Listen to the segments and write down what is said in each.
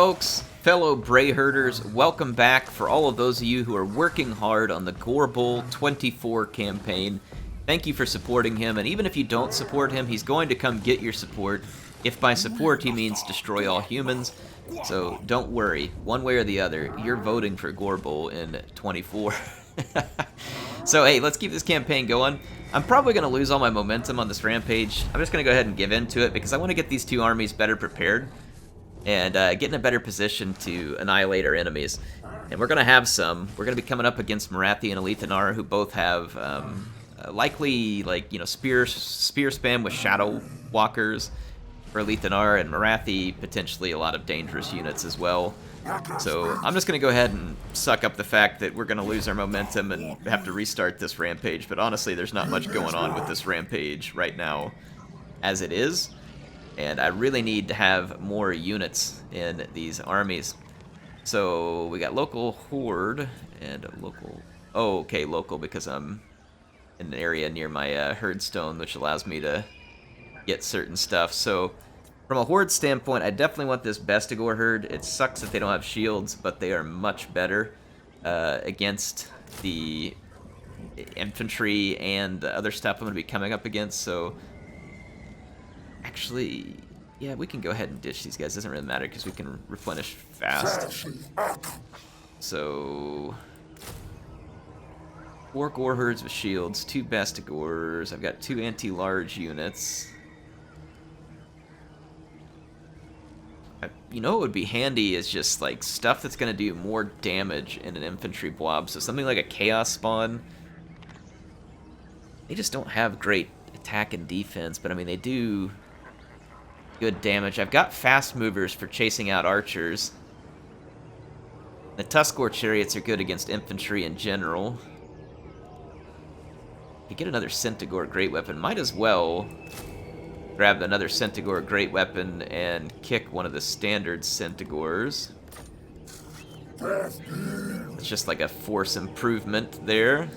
folks, fellow Bray Herders, welcome back for all of those of you who are working hard on the Gore Bowl 24 campaign. Thank you for supporting him, and even if you don't support him, he's going to come get your support. If by support he means destroy all humans, so don't worry, one way or the other, you're voting for Gore Bowl in 24. So hey, let's keep this campaign going. I'm probably going to lose all my momentum on this rampage. I'm just going to go ahead and give in to it because I want to get these two armies better prepared and get in a better position to annihilate our enemies. And we're going to have some. We're going to be coming up against Marathi and Elithanar, who both have likely, like, you know, spear spam with Shadow Walkers for Elithanar, and Marathi potentially a lot of dangerous units as well. So I'm just going to go ahead and suck up the fact that we're going to lose our momentum and have to restart this rampage. But honestly, there's not much going on with this rampage right now as it is. And I really need to have more units in these armies. So we got local horde and local... Oh, okay, local because I'm in an area near my herdstone, which allows me to get certain stuff. So from a horde standpoint, I definitely want this Bestigor herd. It sucks that they don't have shields, but they are much better against the infantry and the other stuff I'm going to be coming up against. So actually, yeah, we can go ahead and ditch these guys. Doesn't really matter because we can replenish fast. So 4 Gore herds with shields, 2 Bestigors. I've got 2 anti-large units. You know what would be handy is just like stuff that's going to do more damage in an infantry blob. So something like a Chaos Spawn. They just don't have great attack and defense, but I mean they do good damage. I've got fast movers for chasing out archers. The Tuskor chariots are good against infantry in general. You get another Centaur great weapon. Might as well grab another Centaur great weapon and kick one of the standard Centaurs. It's just like a force improvement there.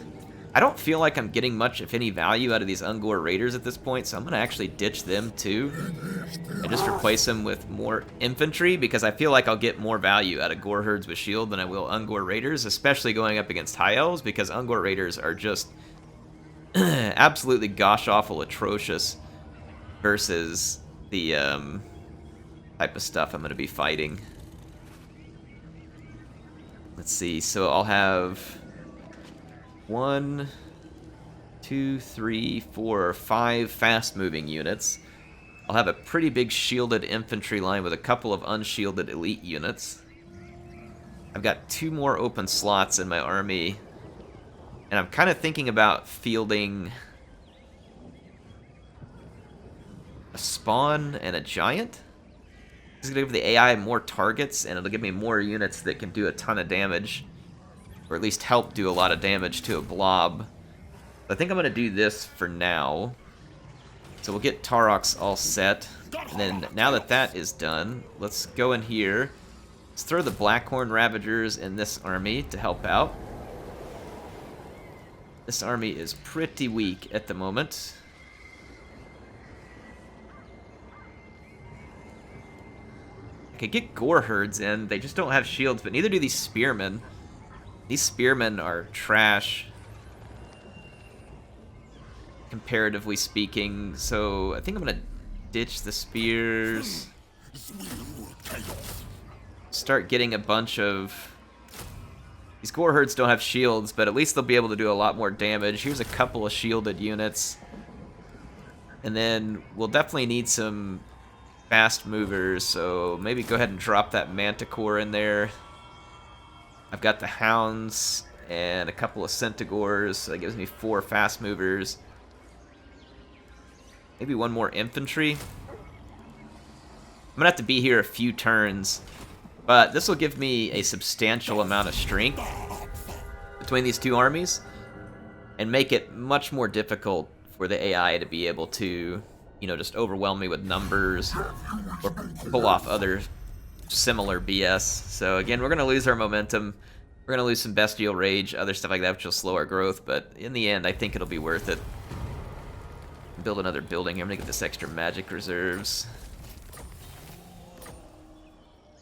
I don't feel like I'm getting much, if any, value out of these Ungor Raiders at this point, so I'm going to actually ditch them too and just replace them with more infantry because I feel like I'll get more value out of Gore Herds with shield than I will Ungor Raiders, especially going up against High Elves, because Ungor Raiders are just absolutely gosh-awful atrocious versus the type of stuff I'm going to be fighting. Let's see, so I'll have 1, 2, 3, 4, 5 fast-moving units. I'll have a pretty big shielded infantry line with a couple of unshielded elite units. I've got 2 more open slots in my army, and I'm kind of thinking about fielding a spawn and a giant. This is going to give the AI more targets, and it'll give me more units that can do a ton of damage, or at least help do a lot of damage to a blob. I think I'm going to do this for now. So we'll get Taurox all set, and then now that that is done, let's go in here. Let's throw the Blackhorn Ravagers in this army to help out. This army is pretty weak at the moment. I could get Gore Herds in, they just don't have shields, but neither do these Spearmen. These Spearmen are trash, comparatively speaking, so I think I'm going to ditch the Spears. Start getting a bunch of... These Gore Herds don't have shields, but at least they'll be able to do a lot more damage. Here's a couple of shielded units. And then we'll definitely need some fast movers, so maybe go ahead and drop that Manticore in there. I've got the Hounds and a couple of Centaurs, so that gives me 4 fast movers. Maybe 1 more infantry. I'm gonna have to be here a few turns, but this will give me a substantial amount of strength between these 2 armies and make it much more difficult for the AI to be able to, you know, just overwhelm me with numbers or pull off other similar BS. So again, we're going to lose our momentum. We're going to lose some Bestial Rage, other stuff like that, which will slow our growth, but in the end, I think it'll be worth it. Build another building here. I'm going to get this extra magic reserves.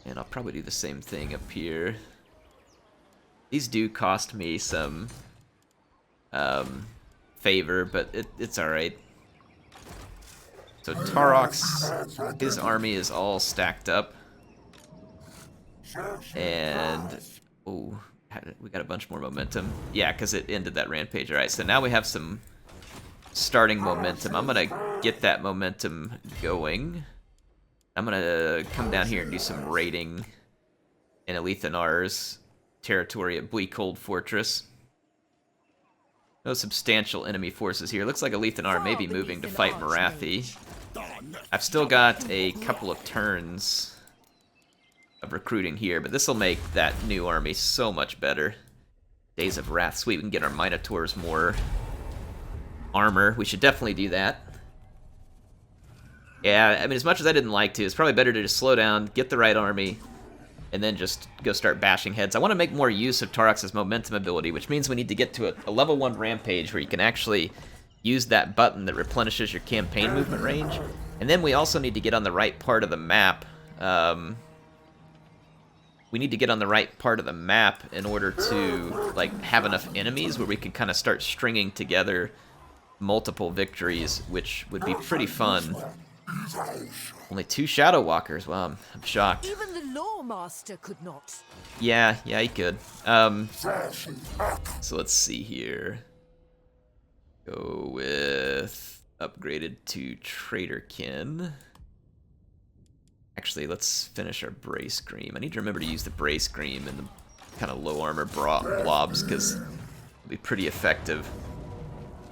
And I'll probably do the same thing up here. These do cost me some favor, but it's alright. So Taurox, his army is all stacked up. And, oh, we got a bunch more momentum. Yeah, because it ended that rampage. Alright, so now we have some starting momentum. I'm going to get that momentum going. I'm going to come down here and do some raiding in Elithanar's territory at Bleakhold Fortress. No substantial enemy forces here. Looks like Elithanar may be moving to fight Marathi. I've still got a couple of turns of recruiting here, but this will make that new army so much better. Days of Wrath. Sweet, we can get our Minotaurs more armor. We should definitely do that. Yeah, I mean, as much as I didn't like to, it's probably better to just slow down, get the right army, and then just go start bashing heads. I want to make more use of Taurox's momentum ability, which means we need to get to a level 1 rampage where you can actually use that button that replenishes your campaign movement range. And then we also need to get on the right part of the map. We need to get on the right part of the map in order to like have enough enemies where we can kind of start stringing together multiple victories, which would be pretty fun. Only 2 Shadow Walkers. Wow, I'm shocked. Even the Lawmaster could not. Yeah, he could. So let's see here. Go with upgraded to Traderkin. Actually, let's finish our Brace Scream. I need to remember to use the Brace Scream and the kind of low armor blobs because it'll be pretty effective.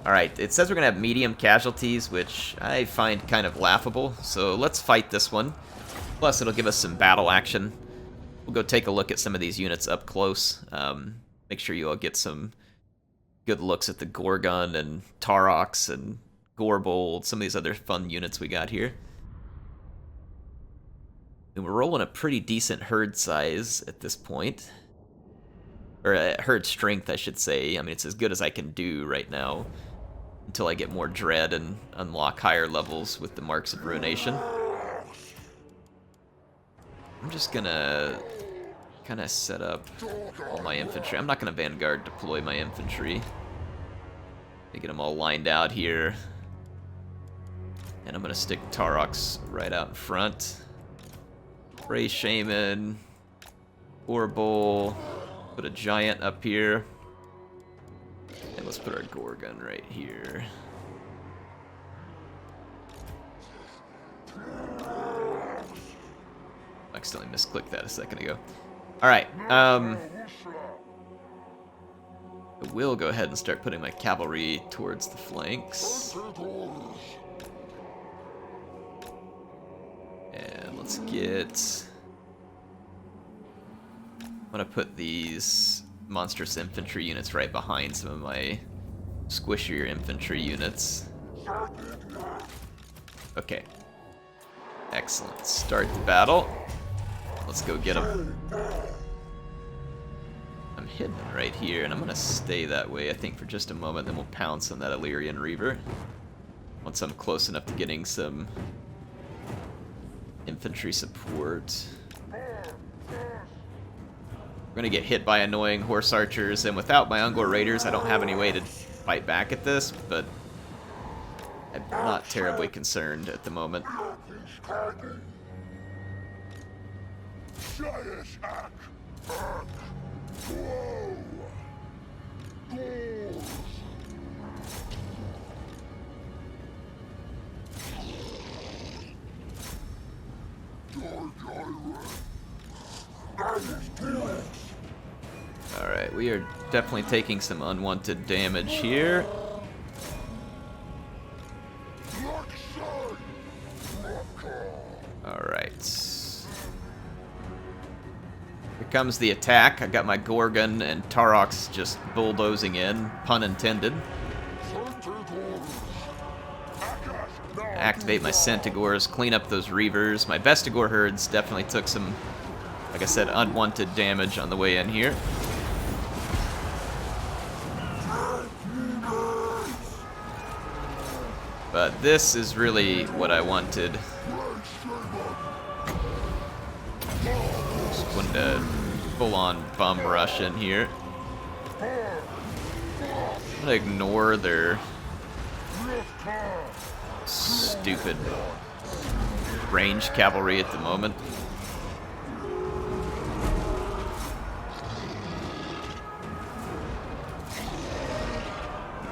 Alright, it says we're going to have medium casualties, which I find kind of laughable, so let's fight this one. Plus, it'll give us some battle action. We'll go take a look at some of these units up close. Make sure you all get some good looks at the Gorgon and Taurox and Gorbold, some of these other fun units we got here. And we're rolling a pretty decent herd size at this point. Or herd strength, I should say. I mean, it's as good as I can do right now until I get more dread and unlock higher levels with the Marks of Ruination. I'm just gonna kind of set up all my infantry. I'm not gonna Vanguard deploy my infantry. I get them all lined out here. And I'm gonna stick Taurox right out in front. Ray Shaman, Orbull, put a Giant up here. And let's put our Gorgon right here. I accidentally misclicked that a second ago. Alright, I will go ahead and start putting my cavalry towards the flanks. And let's get... I'm gonna put these monstrous infantry units right behind some of my squishier infantry units. Okay. Excellent. Start the battle. Let's go get them. I'm hidden right here, and I'm gonna stay that way, I think, for just a moment, then we'll pounce on that Illyrian Reaver. Once I'm close enough to getting some infantry support. We're gonna get hit by annoying horse archers, and without my Ungor Raiders, I don't have any way to fight back at this, but I'm not terribly concerned at the moment. Alright, we are definitely taking some unwanted damage here. Alright. Here comes the attack. I got my Gorgon and Taurox just bulldozing in, pun intended. Activate my Centaurs, clean up those Reavers. My Vestigor herds definitely took some, like I said, unwanted damage on the way in here. But this is really what I wanted. When to full-on bum rush in here. I'm gonna ignore their stupid ranged cavalry at the moment.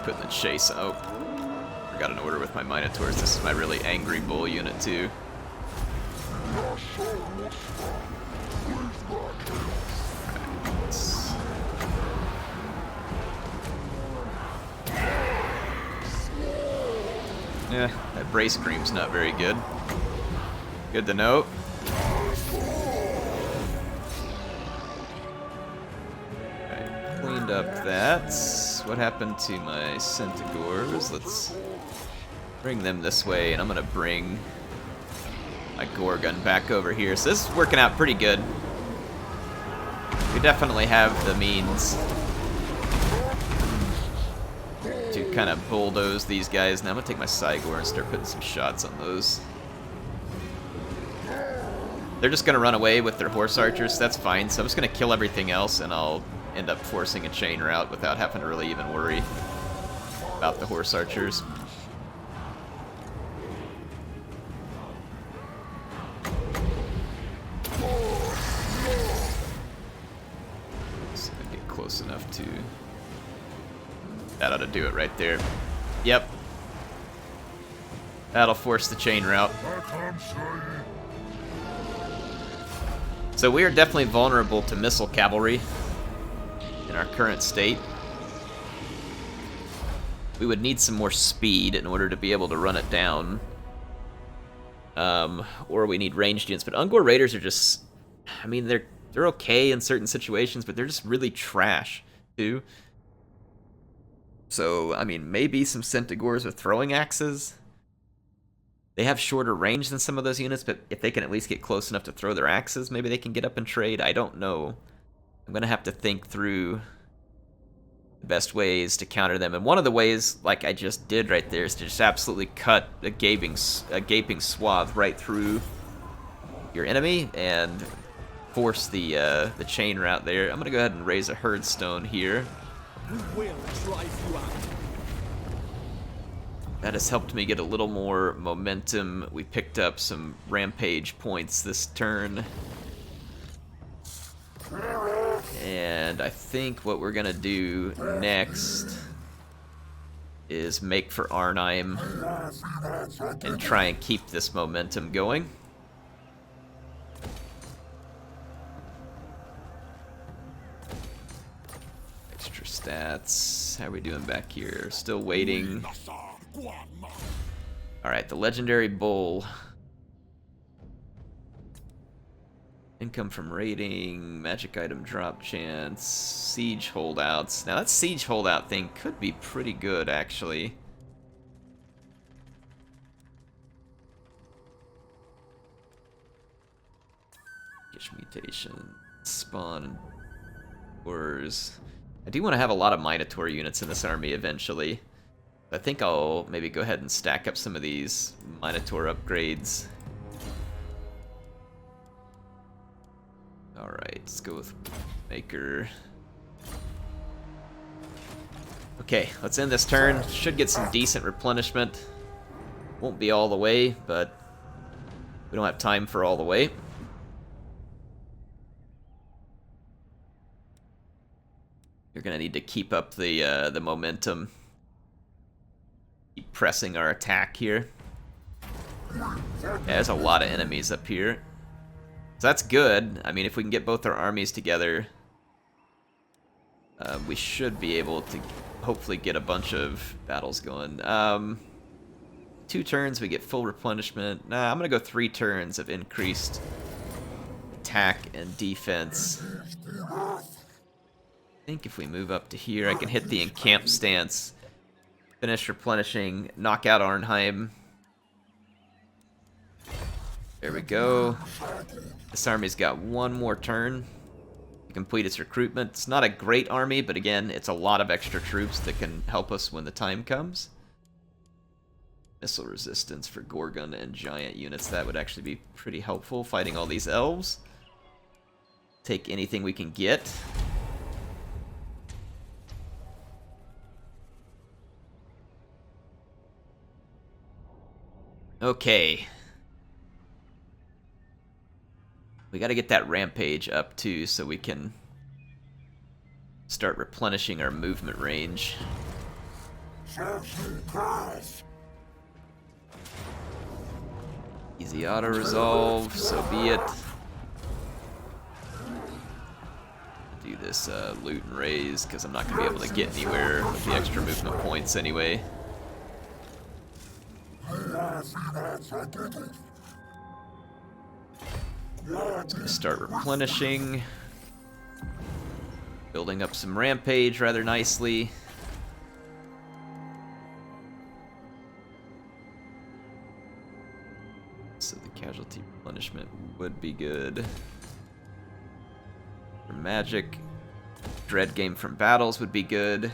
Putting the chase. Oh, I got an order with my Minotaurs. This is my really angry bull unit too. Yeah, that brace cream's not very good. Good to know. Alright, cleaned up that. What happened to my Centaurs? Let's bring them this way, and I'm gonna bring my Gorgon back over here. So this is working out pretty good. We definitely have the means to kind of bulldoze these guys. Now I'm gonna take my Cygor and start putting some shots on those. They're just gonna run away with their horse archers, so that's fine. So I'm just gonna kill everything else, and I'll end up forcing a chain route without having to really even worry about the horse archers. So I get close enough to... That ought to do it right there. Yep. That'll force the chain route. So we are definitely vulnerable to missile cavalry in our current state. We would need some more speed in order to be able to run it down. Or we need ranged units. But Ungor Raiders are just... I mean, they're okay in certain situations, but they're just really trash, too. So, I mean, maybe some Centaurs with throwing axes. They have shorter range than some of those units, but if they can at least get close enough to throw their axes, maybe they can get up and trade. I don't know. I'm going to have to think through the best ways to counter them. And one of the ways, like I just did right there, is to just absolutely cut a gaping swath right through your enemy and force the chain route there. I'm going to go ahead and raise a herd stone here. We will drive you out. That has helped me get a little more momentum. We picked up some rampage points this turn. And I think what we're gonna do next is make for Arnheim and try and keep this momentum going. Extra stats. How are we doing back here? Still waiting. Alright, the legendary bull. Income from raiding, magic item drop chance, siege holdouts. Now that siege holdout thing could be pretty good, actually. Gish mutation, spawn, wars. I do want to have a lot of Minotaur units in this army eventually. I think I'll maybe go ahead and stack up some of these Minotaur upgrades. Alright, let's go with Maker. Okay, let's end this turn. Should get some decent replenishment. Won't be all the way, but we don't have time for all the way. You're gonna need to keep up the momentum. Keep pressing our attack here. Yeah, there's a lot of enemies up here. So that's good. I mean, if we can get both our armies together, we should be able to hopefully get a bunch of battles going. 2 turns, we get full replenishment. Nah, I'm going to go 3 turns of increased attack and defense. I think if we move up to here, I can hit the encamp stance, finish replenishing, knock out Arnheim. There we go. This army's got 1 more turn to complete its recruitment. It's not a great army, but again, it's a lot of extra troops that can help us when the time comes. Missile resistance for Gorgon and giant units. That would actually be pretty helpful fighting all these elves. Take anything we can get. Okay. We gotta get that rampage up too so we can start replenishing our movement range. Easy auto resolve, so be it. Do this loot and raise because I'm not gonna be able to get anywhere with the extra movement points anyway. Start replenishing. Building up some rampage rather nicely. So the casualty replenishment would be good. For magic, dread game from battles would be good.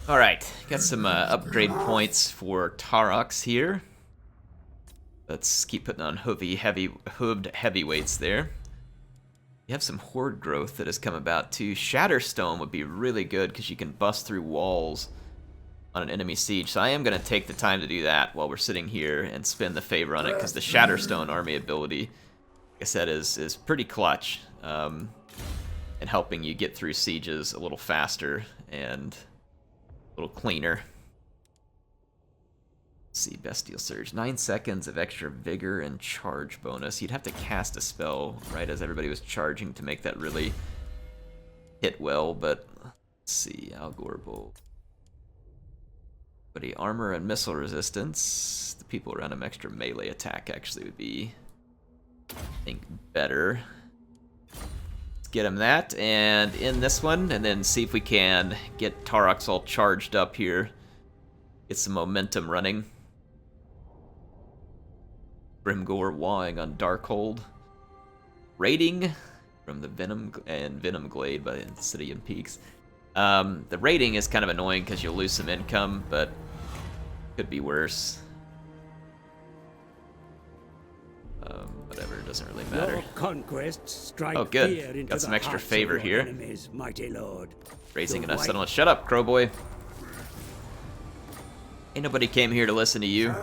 Alright, got some upgrade points for Taurox here. Let's keep putting on hooved heavyweights there. You have some horde growth that has come about too. Shatterstone would be really good because you can bust through walls on an enemy siege. So I am going to take the time to do that while we're sitting here and spin the favor on it because the Shatterstone army ability, like I said, is pretty clutch in helping you get through sieges a little faster and a little cleaner. Let's see, Bestial Surge. 9 seconds of extra vigor and charge bonus. You'd have to cast a spell right as everybody was charging to make that really hit well, but let's see, Algorable. But armor and missile resistance. The people around him extra melee attack actually would be, I think, better. Let's get him that, and in this one, and then see if we can get Taurox all charged up here. Get some momentum running. Grimgore wawing on Darkhold. Raiding from the Venom Glade by Insidian Peaks. The raiding is kind of annoying because you'll lose some income, but could be worse. Whatever, it doesn't really matter. Your conquests strike oh, good. Got some extra favor here. Enemies, mighty lord. Raising enough settlements. Shut up, Crowboy. Ain't nobody came here to listen to you.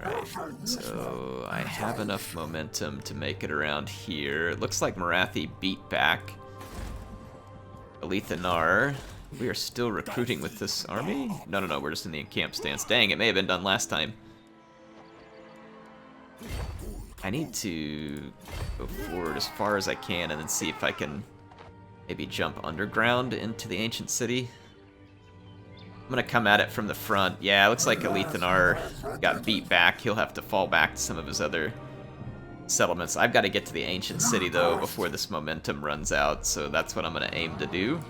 Right, so I have enough momentum to make it around here. It looks like Marathi beat back Alethanar. We are still recruiting with this army? No, we're just in the encamp stance. Dang, it may have been done last time. I need to go forward as far as I can and then see if I can maybe jump underground into the ancient city. I'm gonna come at it from the front. Yeah, it looks like Alethanar got beat back. He'll have to fall back to some of his other settlements. I've got to get to the ancient city, though, before this momentum runs out, so that's what I'm gonna aim to do.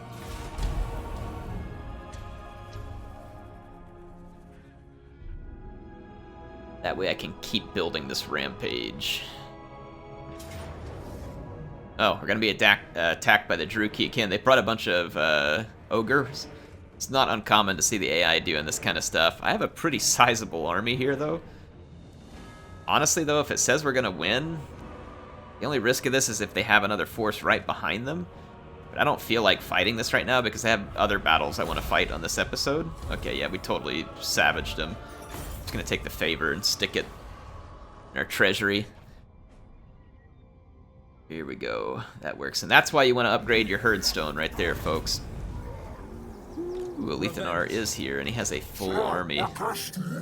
That way I can keep building this rampage. Oh, we're gonna be attacked by the Druki again. They brought a bunch of ogres. It's not uncommon to see the AI doing this kind of stuff. I have a pretty sizable army here, though. Honestly, though, if it says we're gonna win, the only risk of this is if they have another force right behind them. But I don't feel like fighting this right now because I have other battles I want to fight on this episode. Okay, yeah, we totally savaged them. Just gonna take the favor and stick it in our treasury. Here we go. That works. And that's why you want to upgrade your Herdstone right there, folks. Ooh, Alethanar is here, and he has a full army. I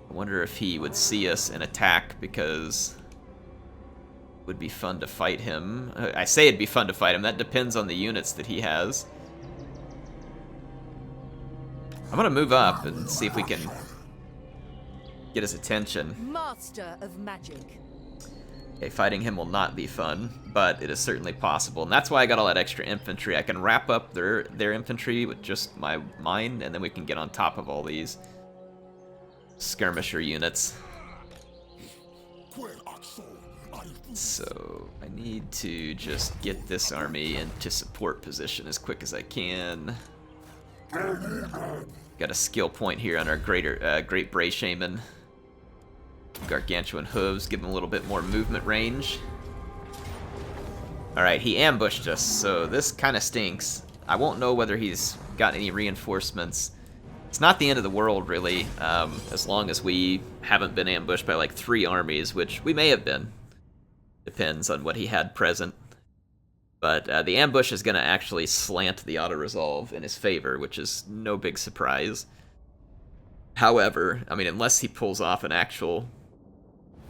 wonder if he would see us and attack, because it would be fun to fight him. I say it'd be fun to fight him. That depends on the units that he has. I'm going to move up and see if we can get his attention. Master of magic. Okay, fighting him will not be fun, but it is certainly possible, and that's why I got all that extra infantry. I can wrap up their infantry with just mine, and then we can get on top of all these skirmisher units. So I need to just get this army into support position as quick as I can. Got a skill point here on our Great Bray Shaman. Gargantuan hooves, give him a little bit more movement range. Alright, he ambushed us, so this kind of stinks. I won't know whether he's got any reinforcements. It's not the end of the world, really, as long as we haven't been ambushed by like 3 armies, which we may have been. Depends on what he had present. But the ambush is going to actually slant the auto-resolve in his favor, which is no big surprise. However, I mean, unless he pulls off an actual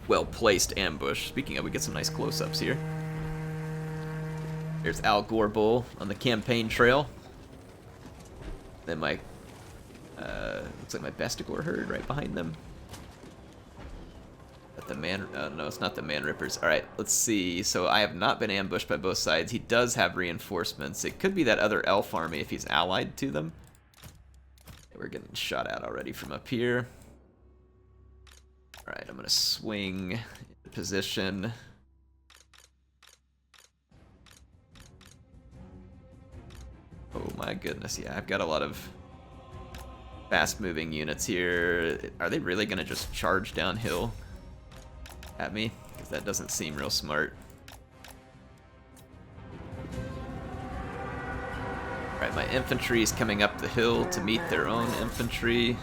well-placed ambush. Speaking of, we get some nice close-ups here. There's Al Gorbull on the campaign trail. Then my, looks like my Bestigor herd right behind them. The man, no, it's not the Man Rippers. Alright, let's see. So I have not been ambushed by both sides. He does have reinforcements. It could be that other elf army if he's allied to them. We're getting shot at already from up here. Alright, I'm going to swing into position. Oh my goodness, yeah, I've got a lot of fast-moving units here. Are they really going to just charge downhill at me? Because that doesn't seem real smart. Alright, my infantry is coming up the hill to meet their own infantry.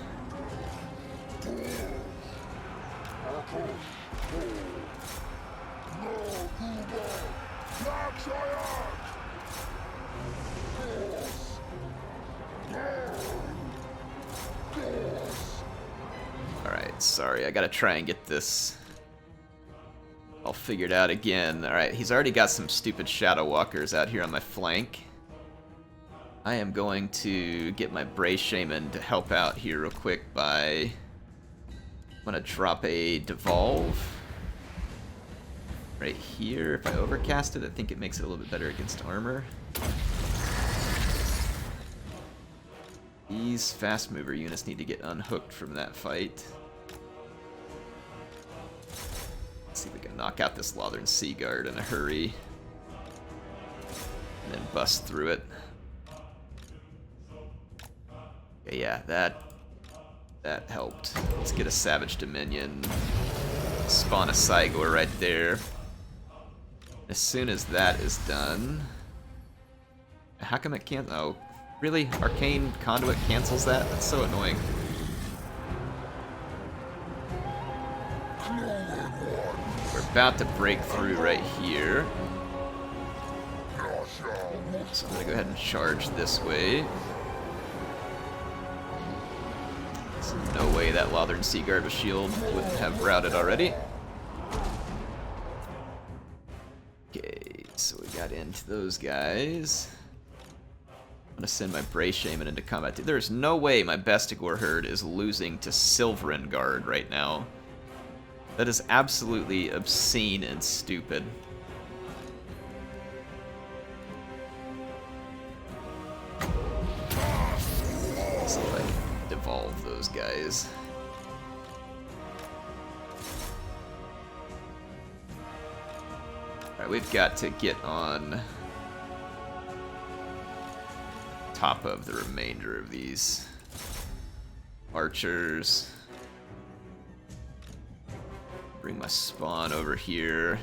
Alright, sorry, I gotta try and get this all figured out again. Alright, he's already got some stupid Shadow Walkers out here on my flank. I am going to get my Bray Shaman to help out here real quick by... I'm gonna drop a Devolve right here. If I overcast it, I think it makes it a little bit better against armor. These fast mover units need to get unhooked from that fight. Let's see if we can knock out this Lothern Sea Guard in a hurry. And then bust through it. Okay, yeah, that helped. Let's get a Savage Dominion. Spawn a Cygor right there. As soon as that is done... How come it can't... Oh, really? Arcane Conduit cancels that? That's so annoying. We're about to break through right here. So I'm gonna go ahead and charge this way. There's no way that Lothern Sea Guard with shield wouldn't have routed already. Okay, so we got into those guys. I'm gonna send my Bray Shaman into combat. There's no way my Bestigor herd is losing to Silverin Guard right now. That is absolutely obscene and stupid. Let's see if I can devolve those guys. Alright, we've got to get on top of the remainder of these archers. Bring my spawn over here.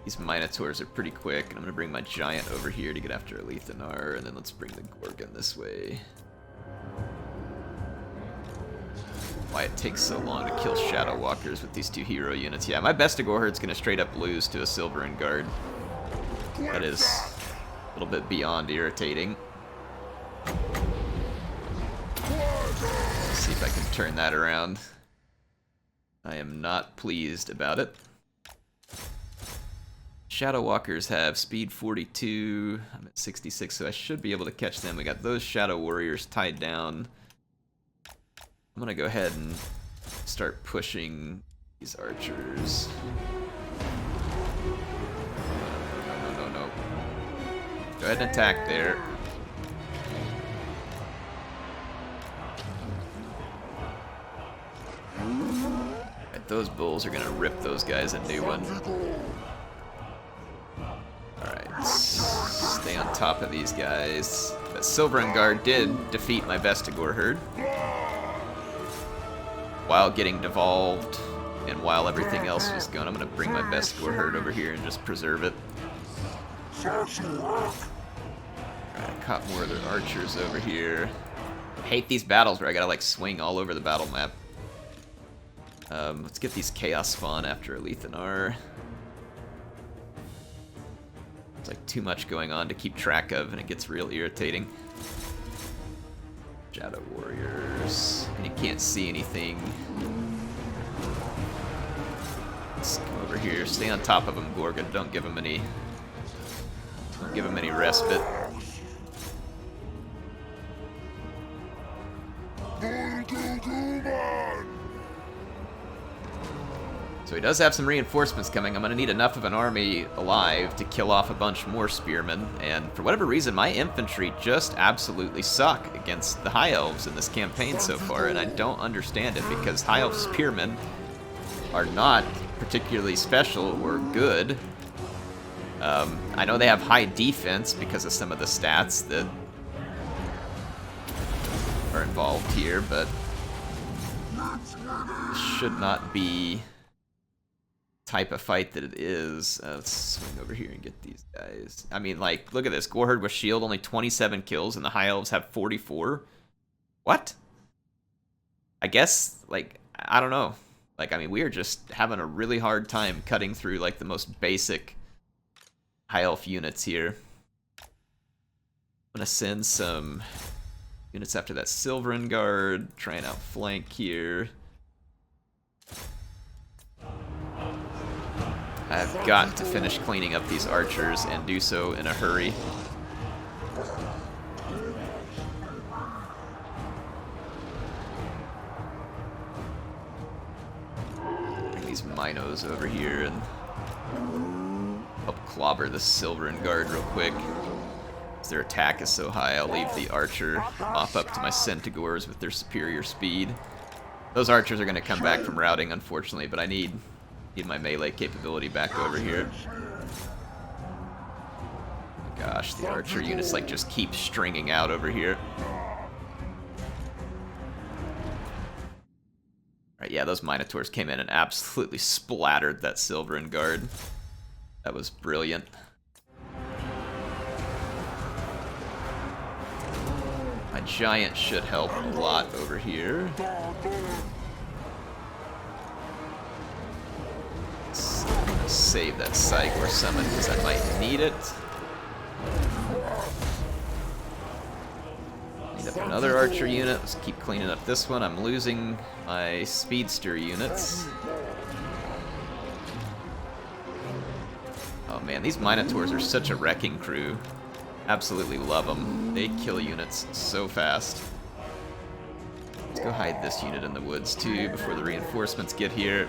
These Minotaurs are pretty quick, and I'm gonna bring my giant over here to get after Alethanar, and then let's bring the Gorgon this way. Why it takes so long to kill Shadow Walkers with these 2 hero units. Yeah, my Bestigor herd's gonna straight up lose to a Silverin Guard. That is a little bit beyond irritating. Let's see if I can turn that around. I am not pleased about it. Shadow Walkers have speed 42. I'm at 66, so I should be able to catch them. We got those Shadow Warriors tied down. I'm gonna go ahead and start pushing these archers. No. Go ahead and attack there. Right, those bulls are gonna rip those guys a new one. Alright, stay on top of these guys. That Silverin Guard did defeat my Bestigor herd while getting devolved And while everything else was going, I'm going to bring my best gore herd over here and just preserve it. Alright, I caught more of their archers over here. I hate these battles where I gotta like swing all over the battle map. Let's get these chaos spawn after Alethanar. It's like too much going on to keep track of, and it gets real irritating. Shadow warriors, and you can't see anything. Let's come over here, stay on top of them, Gorgon. Don't give them any respite. So he does have some reinforcements coming. I'm going to need enough of an army alive to kill off a bunch more spearmen. And for whatever reason, my infantry just absolutely suck against the High Elves in this campaign so far. And I don't understand it, because High Elf spearmen are not particularly special or good. I know they have high defense because of some of the stats that are involved here, but this should not be type of fight that it is. Let's swing over here and get these guys. I mean, like, look at this. Goreherd with shield, only 27 kills, and the High Elves have 44. What? I guess, like, I don't know. Like, I mean, we are just having a really hard time cutting through, like, the most basic High Elf units here. I'm gonna send some units after that Silverin Guard, try and outflank here. I've got to finish cleaning up these archers and do so in a hurry. Bring these Minos over here and help clobber the Silverin Guard real quick. As their attack is so high, I'll leave the archer mop up to my Centaurs with their superior speed. Those archers are going to come back from routing, unfortunately, but I need my melee capability back over here. Gosh, the archer units like just keep stringing out over here. Alright, yeah, those Minotaurs came in and absolutely splattered that Silverin Guard. That was brilliant. My giant should help a lot over here. Save that Psygor summon because I might need it. Need up another archer unit. Let's keep cleaning up this one. I'm losing my speedster units. Oh man, these Minotaurs are such a wrecking crew. Absolutely love them. They kill units so fast. Let's go hide this unit in the woods too before the reinforcements get here.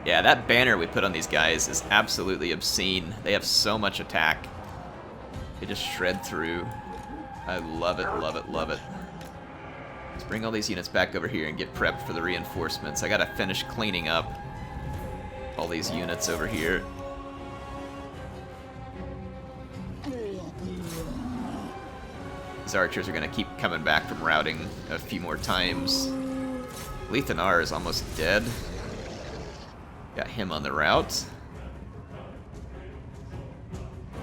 Yeah, that banner we put on these guys is absolutely obscene. They have so much attack. They just shred through. I love it, love it, love it. Let's bring all these units back over here and get prepped for the reinforcements. I gotta finish cleaning up all these units over here. These archers are gonna keep coming back from routing a few more times. Alethanar is almost dead. Got him on the route.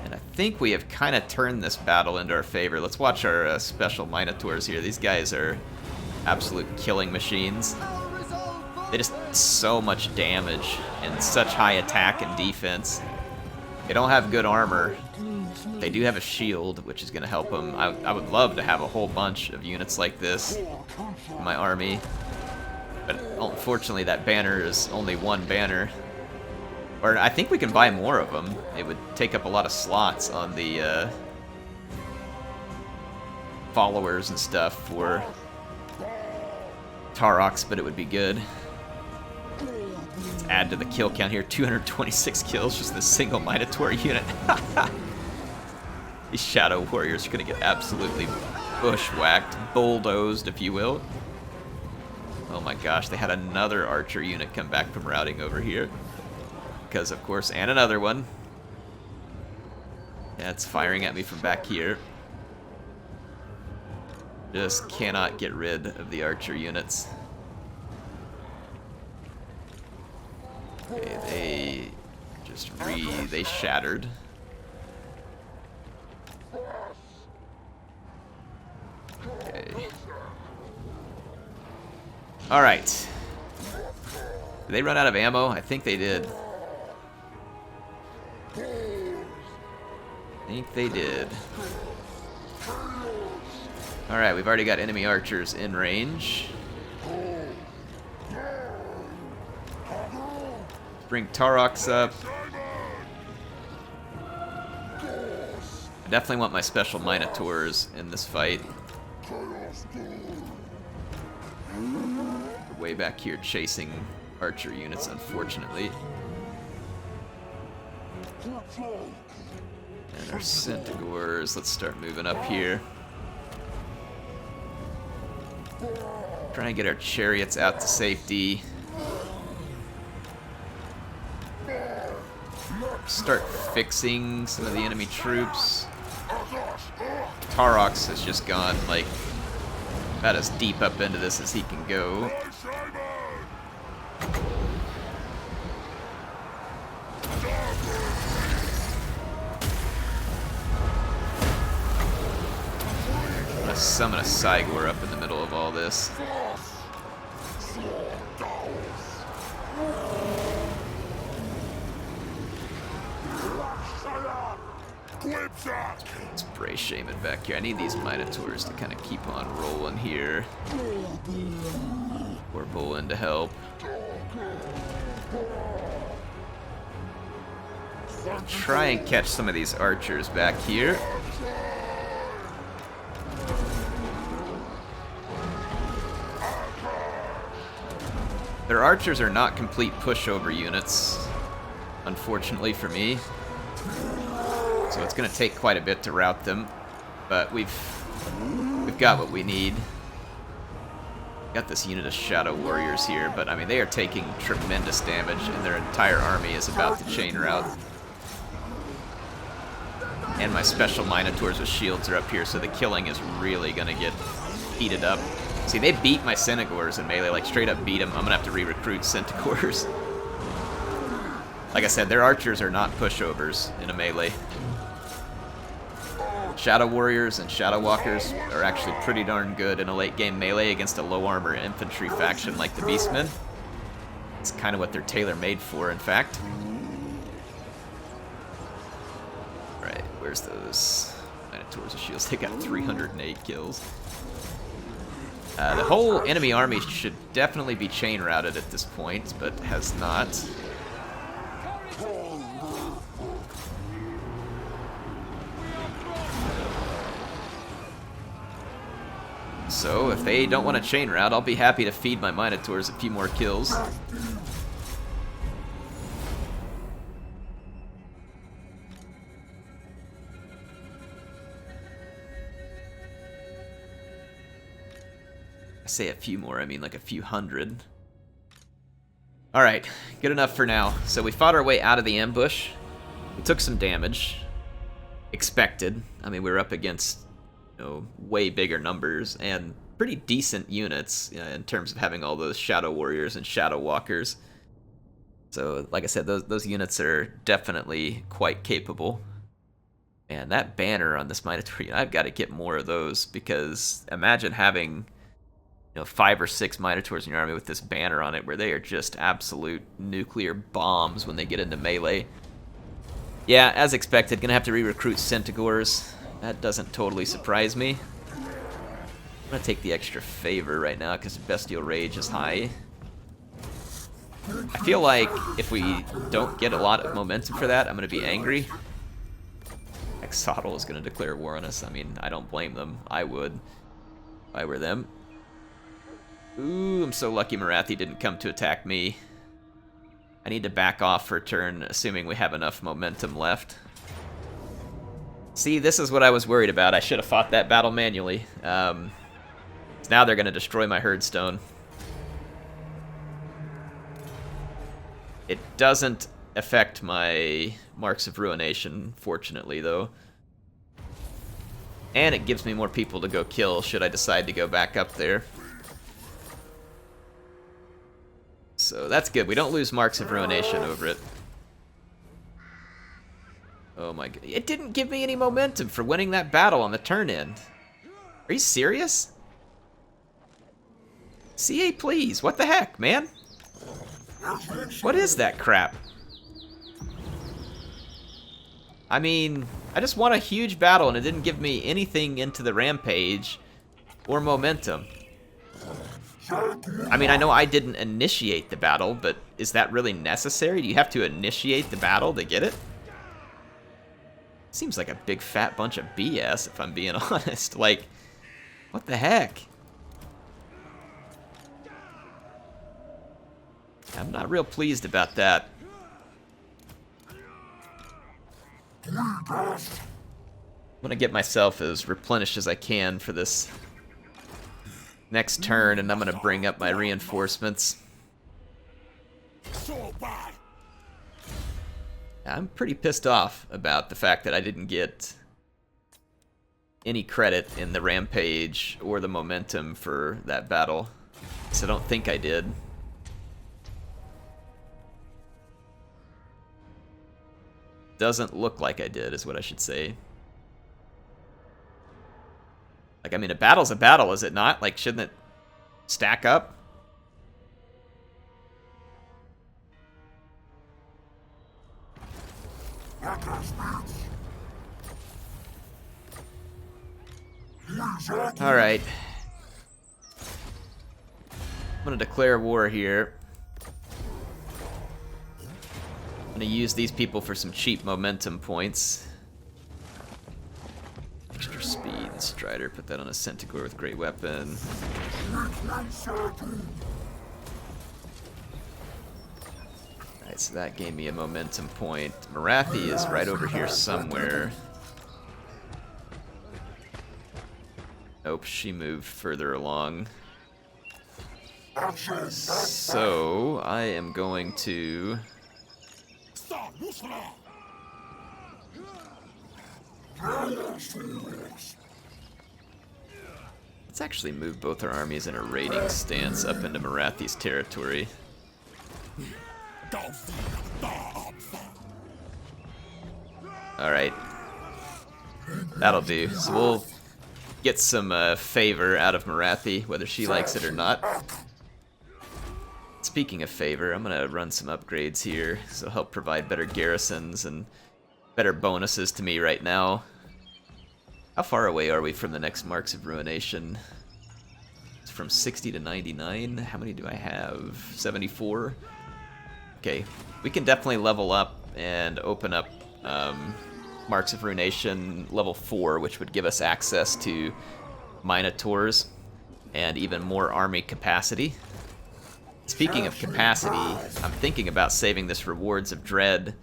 And I think we have kind of turned this battle into our favor. Let's watch our special Minotaurs here. These guys are absolute killing machines. They just so much damage and such high attack and defense. They don't have good armor. They do have a shield, which is going to help them. I would love to have a whole bunch of units like this in my army. But unfortunately, that banner is only one banner. Or I think we can buy more of them. It would take up a lot of slots on the followers and stuff for Taurox, but it would be good. Let's add to the kill count here. 226 kills, just this single Minotaur unit. These Shadow Warriors are going to get absolutely bushwhacked, bulldozed, if you will. Oh my gosh, they had another archer unit come back from routing over here. Because, of course, and another one. Yeah, it's firing at me from back here. Just cannot get rid of the archer units. Okay, they just they shattered. Okay. Alright. Did they run out of ammo? I think they did. I think they did. Alright, we've already got enemy archers in range. Bring Taurox up. I definitely want my special Minotaurs in this fight. We're way back here chasing archer units, unfortunately. And our Centaurs, let's start moving up here. Try and get our chariots out to safety. Start fixing some of the enemy troops. Taurox has just gone, like, about as deep up into this as he can go. I'm gonna summon a Cygor up in the middle of all this. Let's Bray Shaman back here. I need these Minotaurs to kind of keep on rolling here. Or Bolin to help. I'll try and catch some of these archers back here. Their archers are not complete pushover units, unfortunately for me. So it's going to take quite a bit to rout them, but we've got what we need. Got this unit of Shadow Warriors here, but I mean they are taking tremendous damage, and their entire army is about to chain rout. And my special Minotaurs with shields are up here, so the killing is really going to get heated up. See, they beat my Centaurs in melee, like straight up beat them. I'm going to have to re-recruit Centaurs. Like I said, their archers are not pushovers in a melee. Shadow Warriors and Shadow Walkers are actually pretty darn good in a late game melee against a low armor infantry faction like the Beastmen. It's kind of what they're tailor-made for, in fact. Right, where's those Minotaurs and Shields? They got 308 kills. The whole enemy army should definitely be chain routed at this point, but has not. So, if they don't want to chain route, I'll be happy to feed my Minotaurs a few more kills. I say a few more, I mean like a few hundred. Alright, good enough for now. So we fought our way out of the ambush. We took some damage. Expected. I mean, we were up against, you know, way bigger numbers and pretty decent units, you know, in terms of having all those Shadow Warriors and Shadow Walkers. So, like I said, those units are definitely quite capable. And that banner on this Minotaur, I've got to get more of those, because imagine having, you know, 5 or 6 Minotaurs in your army with this banner on it, where they are just absolute nuclear bombs when they get into melee. Yeah, as expected, gonna have to re-recruit Centaurs. That doesn't totally surprise me. I'm gonna take the extra favor right now because Bestial Rage is high. I feel like if we don't get a lot of momentum for that, I'm gonna be angry. Exotl is gonna declare war on us. I mean, I don't blame them. I would if I were them. Ooh, I'm so lucky Marathi didn't come to attack me. I need to back off for a turn, assuming we have enough momentum left. See, this is what I was worried about. I should have fought that battle manually. Now they're going to destroy my Herdstone. It doesn't affect my Marks of Ruination, fortunately, though. And it gives me more people to go kill should I decide to go back up there. So that's good. We don't lose Marks of Ruination over it. Oh my god. It didn't give me any momentum for winning that battle on the turn in. Are you serious? CA, please. What the heck, man? What is that crap? I mean, I just won a huge battle and it didn't give me anything into the rampage or momentum. I mean, I know I didn't initiate the battle, but is that really necessary? Do you have to initiate the battle to get it? Seems like a big fat bunch of BS, if I'm being honest. Like, what the heck? I'm not real pleased about that. I'm gonna get myself as replenished as I can for this next turn, and I'm gonna bring up my reinforcements. I'm pretty pissed off about the fact that I didn't get any credit in the rampage or the momentum for that battle. So I don't think I did. Doesn't look like I did, is what I should say. Like, I mean, a battle's a battle, is it not? Like, shouldn't it stack up? Alright. I'm gonna declare war here. I'm gonna use these people for some cheap momentum points. Extra speed, Strider, put that on a Centaur with great weapon. Alright, so that gave me a momentum point. Marathi is right over here somewhere. Nope, she moved further along. So, I am going to... Let's actually move both our armies in a raiding stance up into Marathi's territory. Alright. That'll do. So we'll get some favor out of Marathi, whether she likes it or not. Speaking of favor, I'm gonna run some upgrades here, so help provide better garrisons and better bonuses to me right now. How far away are we from the next Marks of Ruination? It's from 60 to 99. How many do I have? 74? Okay, we can definitely level up and open up Marks of Ruination level 4, which would give us access to Minotaurs and even more army capacity. Speaking of capacity, I'm thinking about saving this Rewards of Dread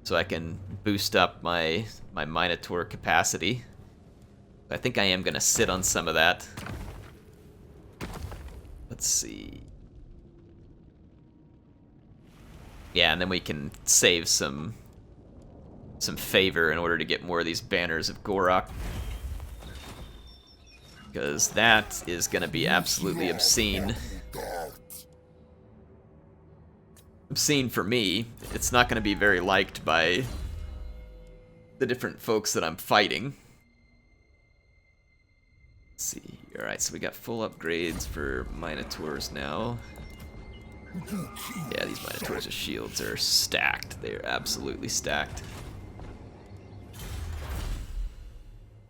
so I can boost up my Minotaur capacity. I think I am going to sit on some of that. Let's see. Yeah, and then we can save some favor in order to get more of these banners of Gorok. Because that is going to be absolutely obscene. Obscene for me. It's not going to be very liked by the different folks that I'm fighting. Let's see. Alright, so we got full upgrades for Minotaurs now. Yeah, these Minotaurs' shields are stacked. They're absolutely stacked.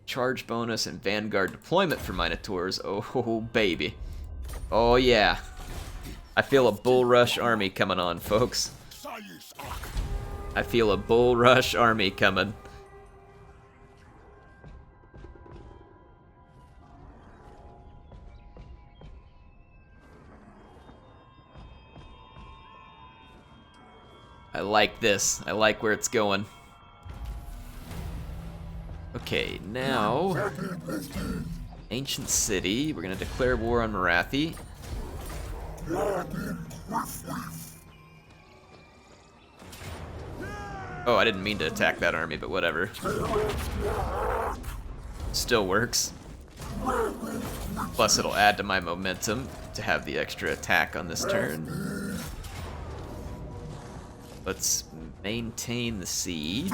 Charge bonus and Vanguard deployment for Minotaurs. Oh, baby. Oh, yeah. I feel a bull rush army coming on, folks. I feel a bull rush army coming. I like this. I like where it's going. Okay, now... Ancient City. We're going to declare war on Marathi. Oh, I didn't mean to attack that army, but whatever. Still works. Plus it'll add to my momentum to have the extra attack on this turn. Let's maintain the siege.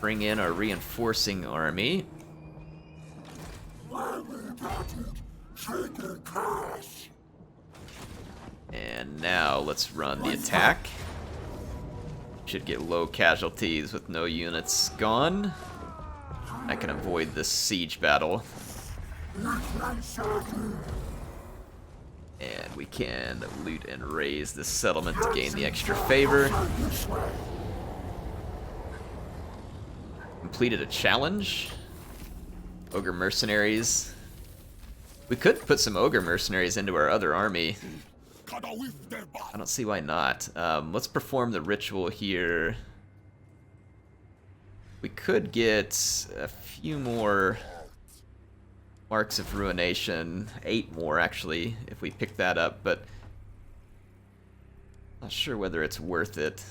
Bring in our reinforcing army. And now let's run the attack. Should get low casualties with no units gone. I can avoid this siege battle. And we can loot and raise this settlement to gain the extra favor. Completed a challenge. Ogre Mercenaries. We could put some Ogre Mercenaries into our other army. I don't see why not. Let's perform the ritual here. We could get a few more Marks of Ruination. 8 more, actually, if we pick that up, but not sure whether it's worth it.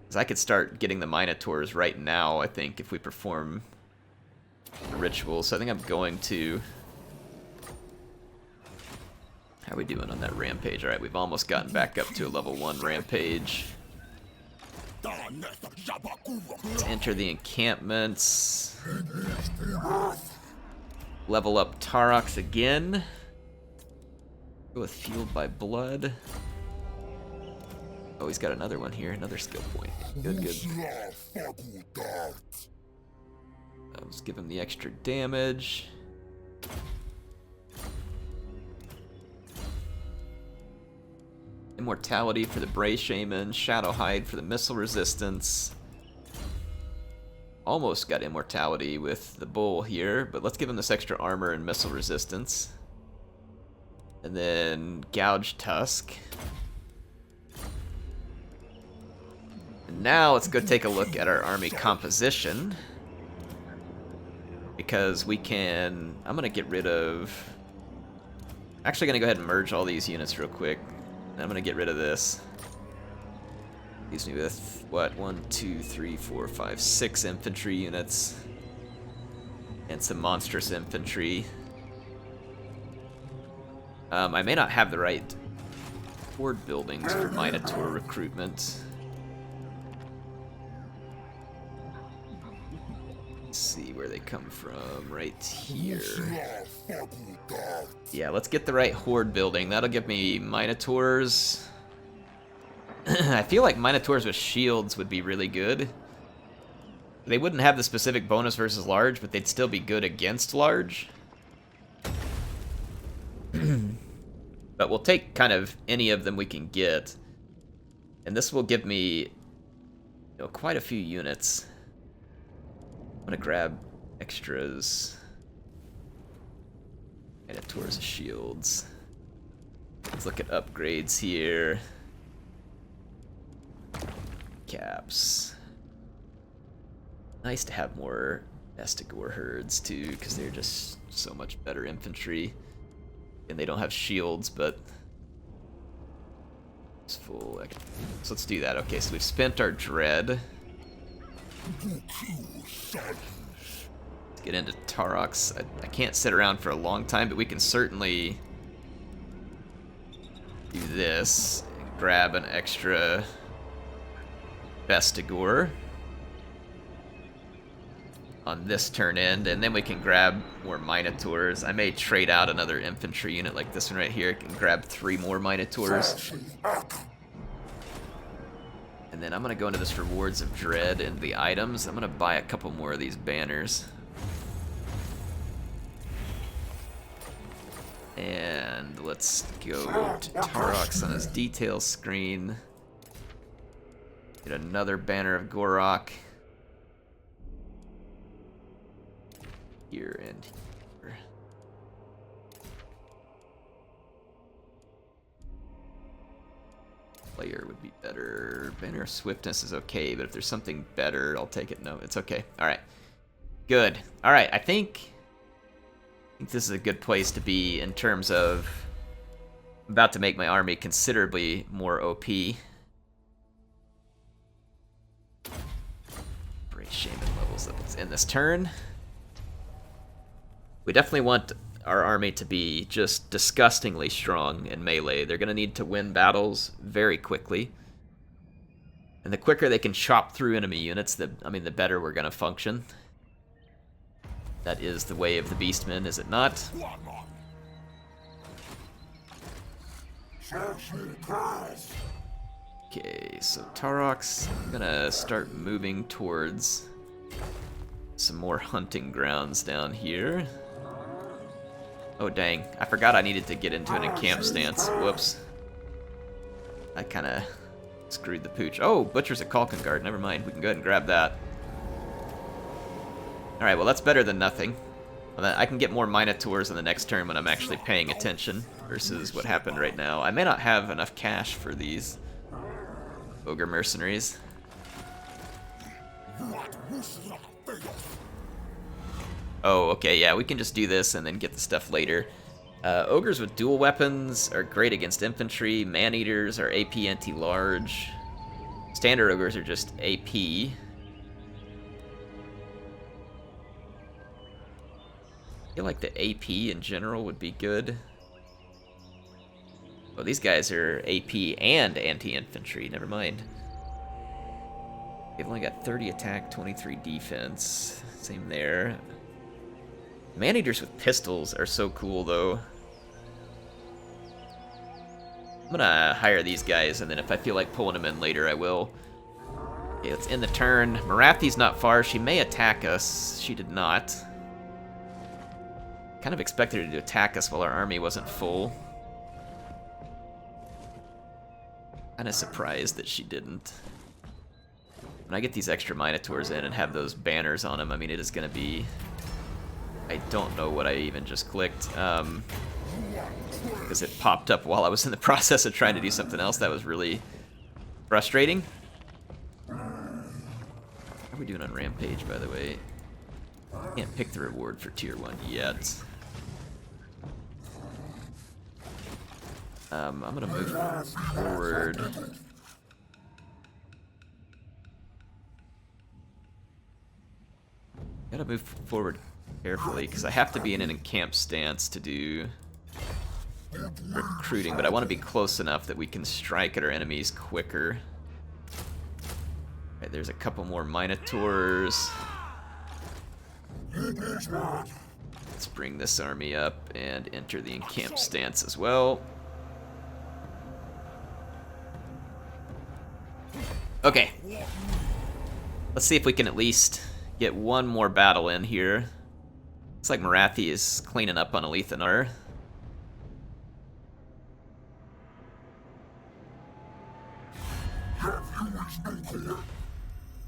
Because I could start getting the Minotaurs right now, I think, if we perform the ritual. So I think I'm going to... How are we doing on that rampage? Alright, we've almost gotten back up to a level 1 rampage. Let's enter the encampments. Level up Taurox again. Go with Fueled by Blood. Oh, he's got another one here, another skill point. Good, good. Let's give him the extra damage. Immortality for the Bray Shaman, Shadow Hide for the missile resistance. Almost got immortality with the bull here, but let's give him this extra armor and missile resistance. And then Gouge Tusk. And now let's go take a look at our army composition. Because we can... I'm going to get rid of... Actually going to go ahead and merge all these units real quick. I'm gonna get rid of this. Leaves me with, what, 1, 2, 3, 4, 5, 6 infantry units. And some monstrous infantry. I may not have the right horde buildings for Minotaur recruitment. Let's see where they come from, right here. Yeah, let's get the right horde building. That'll give me Minotaurs. I feel like Minotaurs with shields would be really good. They wouldn't have the specific bonus versus large, but they'd still be good against large. But we'll take kind of any of them we can get. And this will give me, you know, quite a few units. I'm gonna grab extras. Minotaurs of shields. Let's look at upgrades here. Caps. Nice to have more Estigor herds too, because they're just so much better infantry. And they don't have shields, but it's full. So let's do that. Okay, so we've spent our dread. Let's get into Taurox. I can't sit around for a long time, but we can certainly do this. Grab an extra Vestigor on this turn end, and then we can grab more Minotaurs. I may trade out another infantry unit like this one right here. I can grab 3 more Minotaurs. And then I'm going to go into this Rewards of Dread and the items. I'm going to buy a couple more of these banners. And let's go to Taurox on his detail screen. Get another banner of Gorok. Here and here. Player would be better. Banner of Swiftness is okay, but if there's something better, I'll take it. No, it's okay. Alright. Good. Alright, I think this is a good place to be in terms of... I'm about to make my army considerably more OP. Shaman level end this turn. We definitely want our army to be just disgustingly strong in melee. They're going to need to win battles very quickly. And the quicker they can chop through enemy units, the better we're going to function. That is the way of the Beastmen, is it not? Okay, so Taurox, I'm gonna start moving towards some more hunting grounds down here. Oh dang, I forgot I needed to get into an encamp stance. Whoops. I kinda screwed the pooch. Oh, Butcher's a Calkin Guard, never mind, we can go ahead and grab that. Alright, well that's better than nothing. I can get more Minotaurs in the next turn when I'm actually paying attention versus what happened right now. I may not have enough cash for these Ogre Mercenaries. Oh, okay, yeah, we can just do this and then get the stuff later. Ogres with dual weapons are great against infantry. Man-eaters are AP anti-large. Standard ogres are just AP. I feel like the AP in general would be good. Oh, these guys are AP and anti-infantry, never mind. They've only got 30 attack, 23 defense. Same there. Man-eaters with pistols are so cool, though. I'm gonna hire these guys, and then if I feel like pulling them in later, I will. Okay, let's end the turn. Marathi's not far. She may attack us. She did not. Kind of expected her to attack us while our army wasn't full. Kind of surprised that she didn't. When I get these extra Minotaurs in and have those banners on them, I mean, it is going to be... I don't know what I even just clicked. Because it popped up while I was in the process of trying to do something else. That was really frustrating. How are we doing on Rampage, by the way? Can't pick the reward for tier 1 yet. I'm gonna move forward. Gotta move forward carefully because I have to be in an encamp stance to do recruiting, but I want to be close enough that we can strike at our enemies quicker. Right, there's a couple more Minotaurs. Let's bring this army up and enter the encamp stance as well. Okay. Let's see if we can at least get one more battle in here. Looks like Marathi is cleaning up on Alethanar.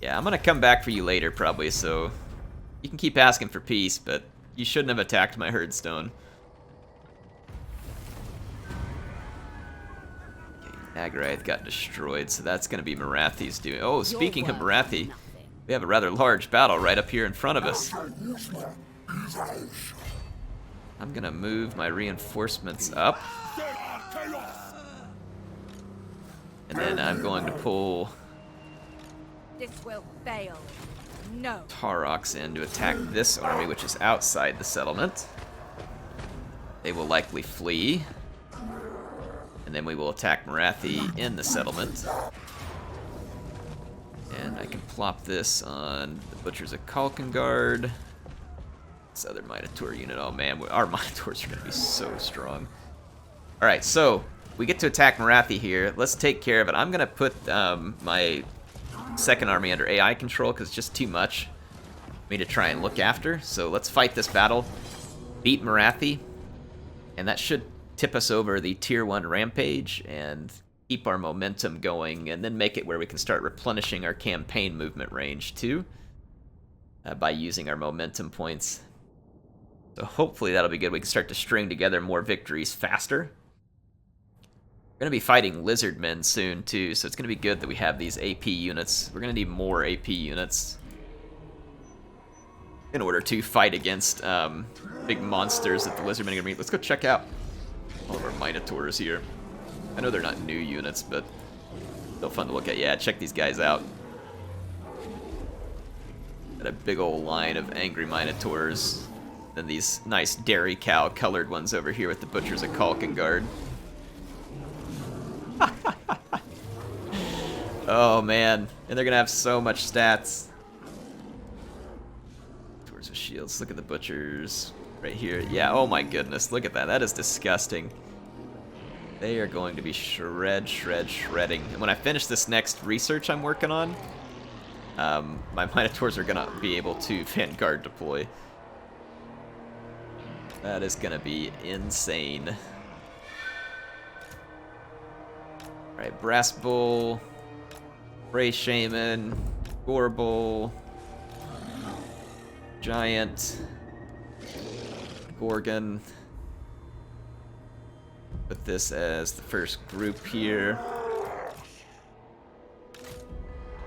Yeah, I'm gonna come back for you later probably, so you can keep asking for peace, but you shouldn't have attacked my herdstone. Agraith got destroyed, so that's going to be Marathi's doing. Oh, speaking of Marathi, we have a rather large battle right up here in front of us. I'm going to move my reinforcements up. And then I'm going to pull This will fail. No. Taurox in to attack this army, which is outside the settlement. They will likely flee. And then we will attack Marathi in the settlement. And I can plop this on the Butcher's of Kalkengard. This other Minotaur unit. Oh man, our Minotaurs are going to be so strong. Alright, so we get to attack Marathi here. Let's take care of it. I'm going to put my second army under AI control because it's just too much for me to try and look after. So let's fight this battle. Beat Marathi. And that should tip us over the tier 1 rampage and keep our momentum going, and then make it where we can start replenishing our campaign movement range too by using our momentum points. So hopefully that'll be good. We can start to string together more victories faster. We're going to be fighting lizardmen soon too, so it's going to be good that we have these AP units. We're going to need more AP units in order to fight against big monsters that the lizardmen are going to meet. Let's go check out all of our Minotaurs here. I know they're not new units, but still fun to look at. Yeah, check these guys out. Got a big old line of angry Minotaurs. Then these nice dairy cow colored ones over here with the Butchers of Kalkengard. Oh man, and they're gonna have so much stats. Towards the shields, look at the Butchers right here. Yeah, oh my goodness, look at that. That is disgusting. They are going to be shredding. And when I finish this next research I'm working on, my Minotaurs are gonna be able to Vanguard deploy. That is gonna be insane. Alright, Brass Bull, Bray Shaman, Gore Bull, Giant, Gorgon. Put this as the first group here.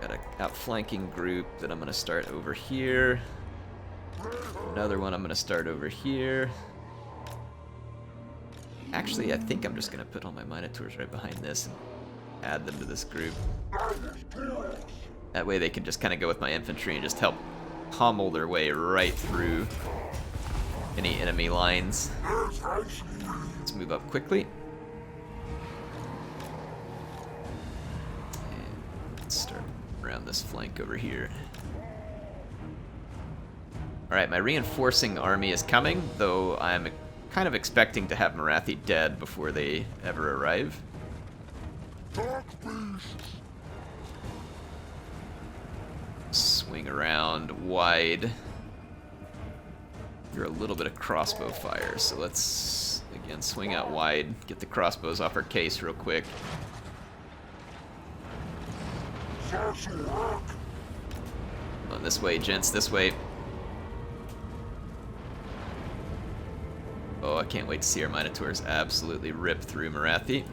Got an outflanking group that I'm going to start over here. Another one I'm going to start over here. Actually, I think I'm just going to put all my Minotaurs right behind this and add them to this group. That way they can just kind of go with my infantry and just help pummel their way right through any enemy lines. Let's move up quickly. And let's start around this flank over here. Alright, my reinforcing army is coming, though I'm kind of expecting to have Morathi dead before they ever arrive. Swing around wide. You're a little bit of crossbow fire, so let's again swing out wide, get the crossbows off our case real quick. On this way, gents, this way. Oh, I can't wait to see our Minotaurs absolutely rip through Morathi.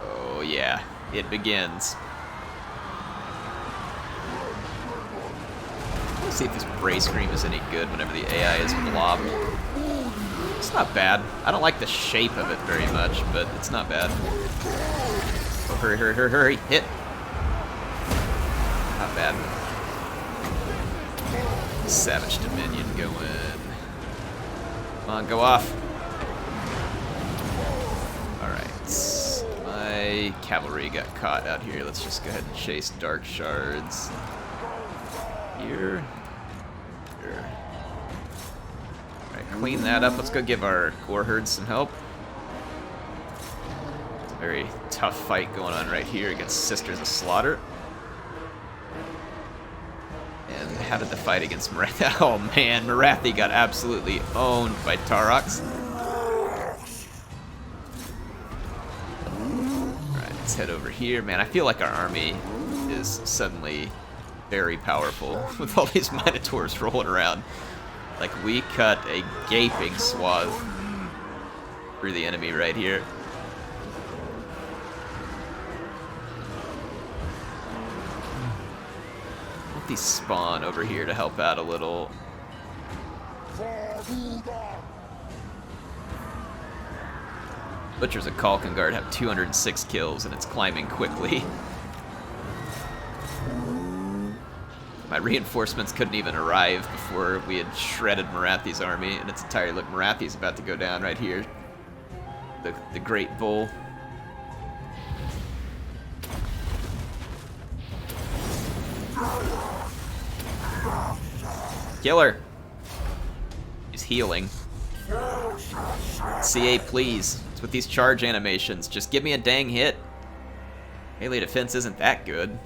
Oh yeah, it begins. Let's see if this Bray Scream is any good whenever the AI is blob. It's not bad. I don't like the shape of it very much, but it's not bad. Oh, hurry, hurry, hurry, hurry. Hit. Not bad. Savage Dominion going. Come on, go off. Alright. My cavalry got caught out here. Let's just go ahead and chase Dark Shards. Here. Here. Alright, clean that up. Let's go give our Gore Herds some help. It's a very tough fight going on right here against Sisters of Slaughter. And how did the fight against Morathi? Oh man, Morathi got absolutely owned by Taurox. Alright, let's head over here. Man, I feel like our army is suddenly very powerful with all these Minotaurs rolling around. Like, we cut a gaping swath through the enemy right here. Let these spawn over here to help out a little. Butchers of Kalkengard have 206 kills, and it's climbing quickly. My reinforcements couldn't even arrive before we had shredded Morathi's army in its entirety. Look, Morathi's about to go down right here. The Great Bull. Killer. He's healing. CA, please. It's with these charge animations. Just give me a dang hit. Melee defense isn't that good.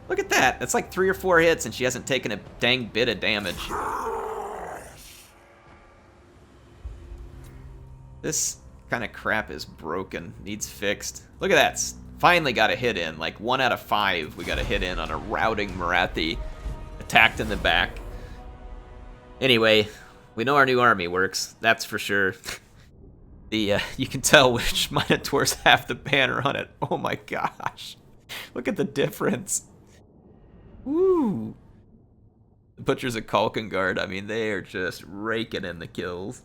Look at that. That's like 3 or 4 hits and she hasn't taken a dang bit of damage. This kind of crap is broken. Needs fixed. Look at that. Finally got a hit in. Like 1 out of 5 we got a hit in on a routing Morathi. Attacked in the back. Anyway, we know our new army works. That's for sure. You can tell which Minotaurs have the banner on it. Oh my gosh. Look at the difference. Woo! The Butchers of Kalkengard, I mean, they are just raking in the kills.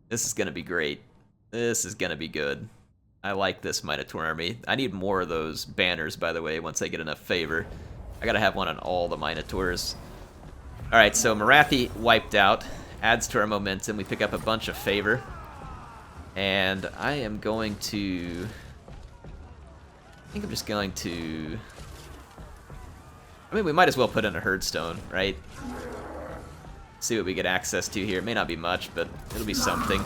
This is going to be great. This is going to be good. I like this Minotaur army. I need more of those banners, by the way, once I get enough favor. I got to have one on all the Minotaurs. Alright, so Marathi wiped out. Adds to our momentum. We pick up a bunch of favor. And I am going to... I think I'm just going to... I mean, we might as well put in a Herdstone, right? See what we get access to here. It may not be much, but it'll be something.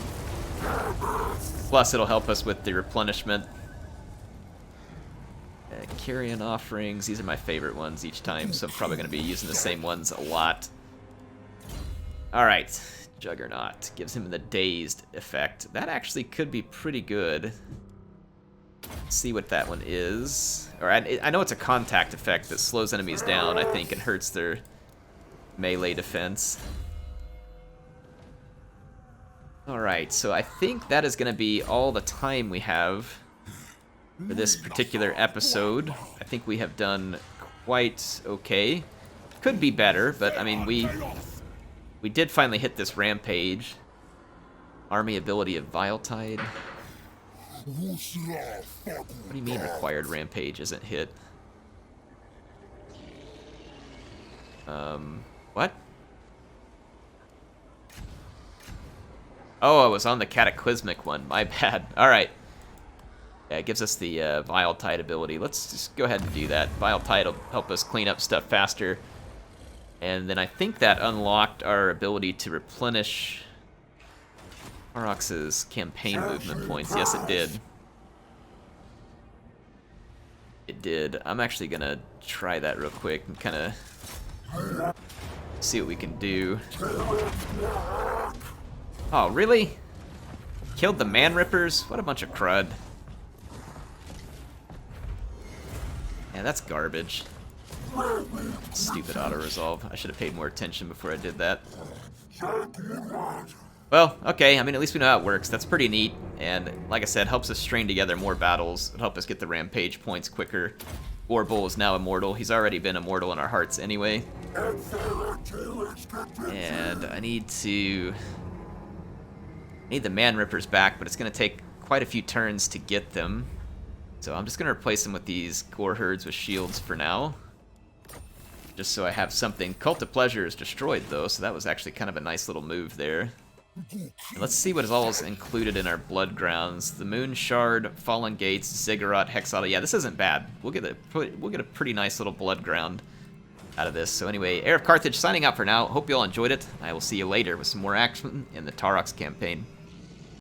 Plus, it'll help us with the replenishment. Carrion offerings. These are my favorite ones each time, so I'm probably going to be using the same ones a lot. Alright. Juggernaut. Gives him the dazed effect. That actually could be pretty good. Let's see what that one is. Or I know it's a contact effect that slows enemies down, I think, and hurts their melee defense. Alright, so I think that is going to be all the time we have for this particular episode. I think we have done quite okay. Could be better, but I mean, we did finally hit this rampage. Army ability of Viletide. What do you mean required rampage isn't hit? What? Oh, I was on the Cataclysmic one. My bad. Alright. Yeah, it gives us the Viletide ability. Let's just go ahead and do that. Viletide will help us clean up stuff faster. And then I think that unlocked our ability to replenish Taurox's campaign movement points. Yes, it did. It did. I'm actually going to try that real quick and kind of see what we can do. Oh, really? Killed the Man Rippers? What a bunch of crud. Yeah, that's garbage. Stupid auto-resolve. I should have paid more attention before I did that. Well, okay, I mean, at least we know how it works. That's pretty neat, and like I said, helps us string together more battles. It'll help us get the rampage points quicker. Warbull is now immortal. He's already been immortal in our hearts anyway. And I need the Man Rippers back, but it's going to take quite a few turns to get them. So I'm just going to replace them with these Gore Herds with shields for now. Just so I have something. Cult of Pleasure is destroyed, though, so that was actually kind of a nice little move there. And let's see what is all included in our Blood Grounds. The Moon Shard, Fallen Gates, Ziggurat, Hexauto. Yeah, this isn't bad. We'll get a pretty nice little Blood Ground out of this. So anyway, HeirofCarthage signing out for now. Hope you all enjoyed it. I will see you later with some more action in the Taurox campaign.